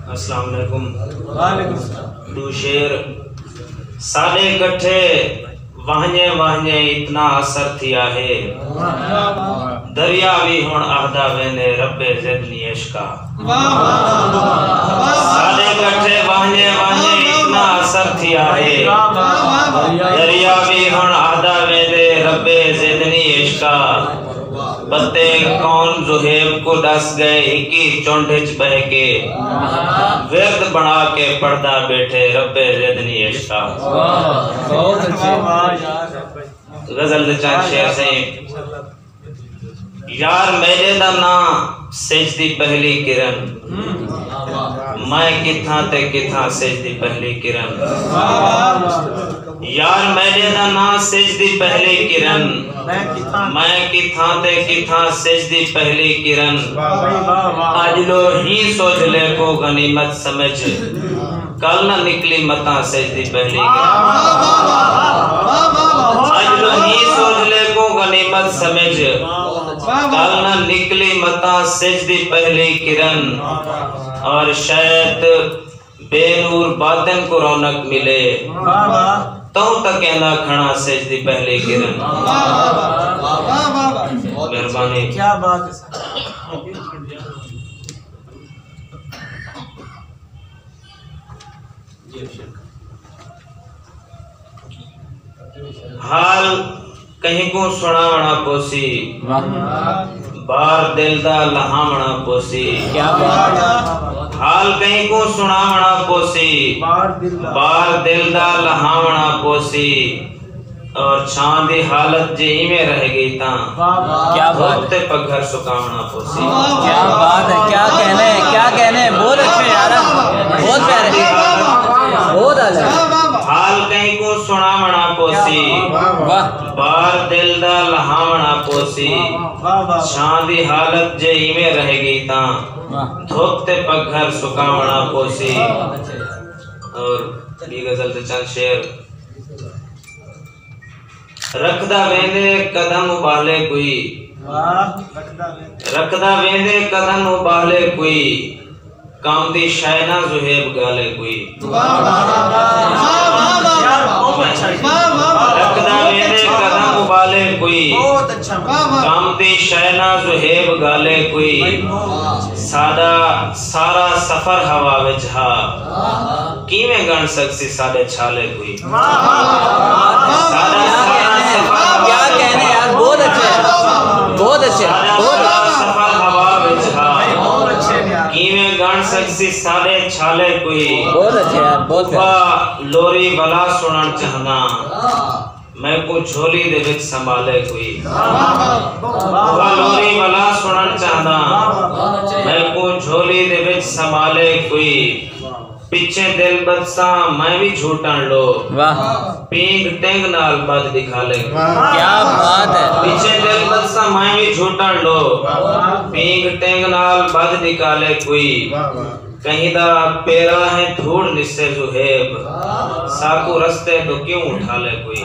अस्सलाम वालेकुम। वालेकुम सलाम। दू शेर साले कट्ठे वाहने वाहने इतना असर थिया है, दरिया भी हुण आहदा वेंदे रब्बे ज़िदनी इश्का। साले कट्ठे वाहने वाहने इतना असर थिया है, दरिया भी हुण आहदा वेंदे रब्बे ज़िदनी इश्का। बत्ते कौन ज़ुहेब को दस गए इक्की चौंढिच बह के, विरद बना के पढ़दा बैठे रब्बे ज़िदनी इश्का। बहुत अच्छे गजल दे चार शेर से यार मेरे दा ना सजदी पहली किरण, मैं किथा ते किथा सजदी पहली किरण। यार मेरे दा ना सजदी पहली किरण, मैं किथा ते किथा सजदी पहली किरण। आज लो ही सोच ले को गनीमत समझ, कल न निकली मता सजदी पहली किरण। आज लो ही सोच ले को गनीमत समझ, कल न निकली मता सजदी पहली किरण। और शायद बेनूर बातिन को रौनक मिले, तो तक कहना खड़ा सजदी पहली किरण। मेहरबानी। क्या बात है। हाल कहीं को सुनावना पोसी, बार दिल दा लहावना पोसी। क्या बात। हाल कहीं को सुनावना पोसी, बार दिल दा लहावना पोसी। और छां दी हालत जे इवें रह गई ता, क्या बात ते पघर सुकावना पोसी। क्या बात है। क्या कहने बहुत अच्छे यार, बहुत प्यारे, बहुत अच्छा। हाल कहीं को सुनावना पोसी, बार दिल दा लहावना पोसी। छां दी हालत जे इवें रह गई ता, धोप ते पघर सुकावना पोसी। और ये गजल दे चंद शेर। रखदा वेंदे कदम उबाले कोई, रखदा वेंदे कदम उबाले कोई, काम दी शायना ज़ुहेब गाले कोई। रखदा वेंदे कदम उबाले कोई, काम दी शायना ज़ुहेब गाले कोई। सादा सारा सफर हवा विच हा, किवें गण सकसी साडे छाले कोई। सादा क्या कहने यार, बहुत अच्छे, बहुत अच्छे, बहुत सफर हवा विच हा, किवें गण सकसी साडे छाले कोई। बहुत अच्छे यार, बहुत प्यारे। लोरी भला सुनन चाहना, मैं को झोली दे विच संभाले कोई। लोरी भला सुनन चाहना, मैं को झोली दे विच संभाले कोई। पीछे दिल बदसा मैं भी झूठन लो, वाह। पींग टेंग नाल बद दिखा ले। क्या बात है। पीछे दिल बदसा मैं भी झूठन लो, पींग टेंग नाल बद निकाले कोई। कहीं दा पेरा है धूड़ निस्से ज़ुहेब, साकू रस्ते तो क्यों उठा ले कोई।